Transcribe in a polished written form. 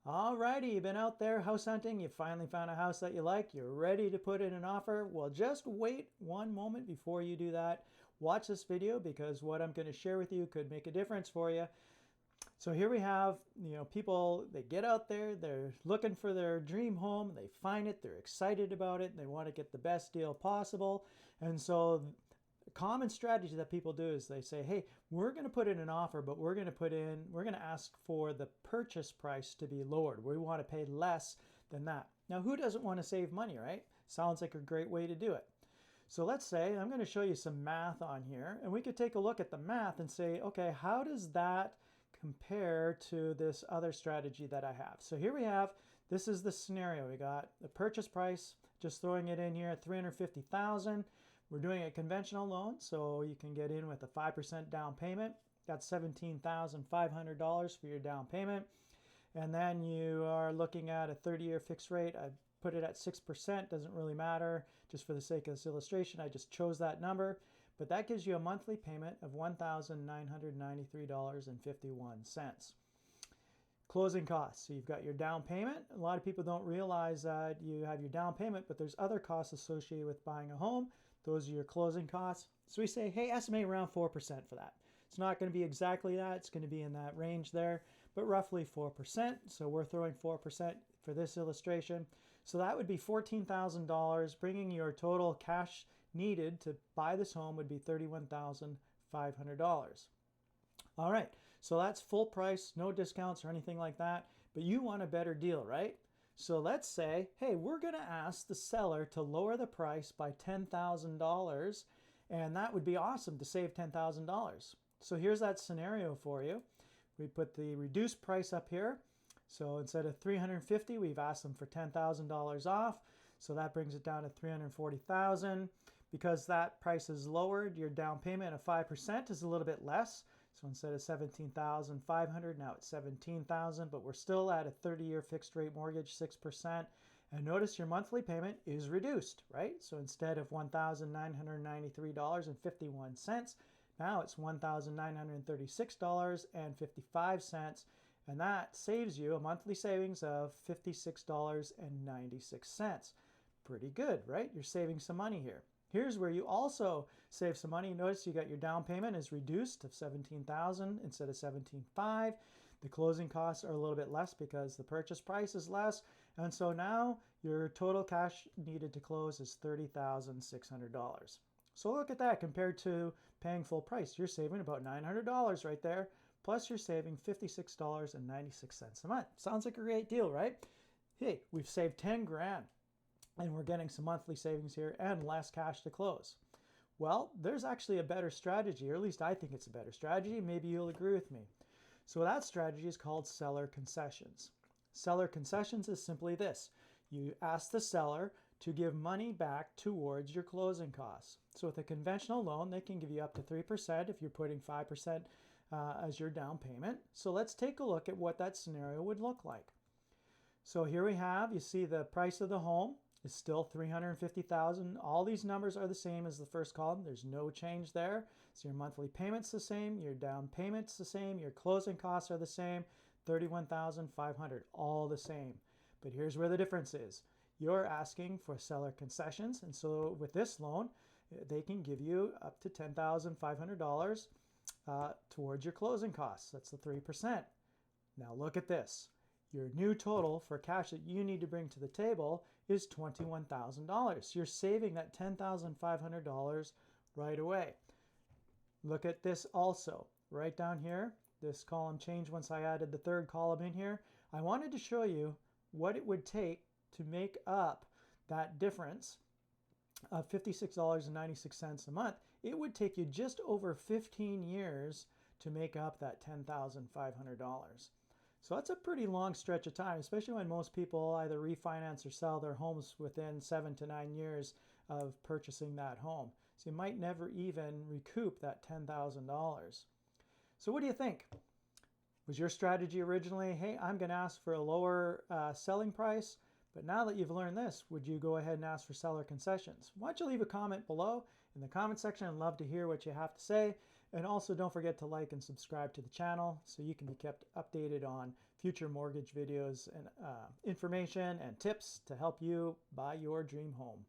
Alrighty, you've been out there house hunting, you finally found a house that you like, you're ready to put in an offer. Well, just wait one moment before you do that. Watch this video because what I'm going to share with you could make a difference for you. So here we have, people, they get out there, they're looking for their dream home, they find it, they're excited about it, and they want to get the best deal possible. And so a common strategy that people do is they say, hey, we're going to put in an offer, but we're going to ask for the purchase price to be lowered. We want to pay less than that. Now, who doesn't want to save money, right? Sounds like a great way to do it. So let's say I'm going to show you some math on here, and we could take a look at the math and say, okay, how does that compare to this other strategy that I have? So here we have, this is the scenario. We got the purchase price, just throwing it in here at $350,000. We're doing a conventional loan, so you can get in with a 5% down payment. That's $17,500 for your down payment. And then you are looking at a 30-year fixed rate. I put it at 6%, doesn't really matter. Just for the sake of this illustration, I just chose that number. But that gives you a monthly payment of $1,993.51. Closing costs. So you've got your down payment. A lot of people don't realize that you have your down payment, but there's other costs associated with buying a home. Those are your closing costs. So we say, hey, estimate around 4% for that. It's not going to be exactly that. It's going to be in that range there, but roughly 4%. So we're throwing 4% for this illustration. So that would be $14,000, bringing your total cash needed to buy this home would be $31,500. All right, so that's full price, no discounts or anything like that, but you want a better deal, right? So let's say, hey, we're going to ask the seller to lower the price by $10,000, and that would be awesome to save $10,000. So here's that scenario for you. We put the reduced price up here. So instead of $350,000, we've asked them for $10,000 off. So that brings it down to $340,000. Because that price is lowered, your down payment of 5% is a little bit less. So instead of $17,500, now it's $17,000, but we're still at a 30-year fixed rate mortgage, 6%. And notice your monthly payment is reduced, right? So instead of $1,993.51, now it's $1,936.55. And that saves you a monthly savings of $56.96. Pretty good, right? You're saving some money here. Here's where you also save some money. Notice you got your down payment is reduced to $17,000 instead of $17,500. The closing costs are a little bit less because the purchase price is less. And so now your total cash needed to close is $30,600. So look at that compared to paying full price. You're saving about $900 right there. Plus you're saving $56.96 a month. Sounds like a great deal, right? Hey, we've saved 10 grand. And we're getting some monthly savings here and less cash to close. Well, there's actually a better strategy, or at least I think it's a better strategy. Maybe you'll agree with me. So that strategy is called seller concessions. Seller concessions is simply this. You ask the seller to give money back towards your closing costs. So with a conventional loan, they can give you up to 3% if you're putting 5% as your down payment. So let's take a look at what that scenario would look like. So here we have, you see the price of the home is still $350,000. All these numbers are the same as the first column. There's no change there. So your monthly payment's the same, your down payment's the same, your closing costs are the same, $31,500, all the same. But here's where the difference is. You're asking for seller concessions, and so with this loan, they can give you up to $10,500 towards your closing costs. That's the 3%. Now look at this. Your new total for cash that you need to bring to the table is $21,000. You're saving that $10,500 right away. Look at this also. Right down here, this column changed once I added the third column in here. I wanted to show you what it would take to make up that difference of $56.96 a month. It would take you just over 15 years to make up that $10,500. So that's a pretty long stretch of time, especially when most people either refinance or sell their homes within 7 to 9 years of purchasing that home. So you might never even recoup that $10,000. So what do you think? Was your strategy originally, hey, I'm going to ask for a lower selling price? But now that you've learned this, would you go ahead and ask for seller concessions? Why don't you leave a comment below in the comment section? I'd love to hear what you have to say. And also don't forget to like and subscribe to the channel so you can be kept updated on future mortgage videos and information and tips to help you buy your dream home.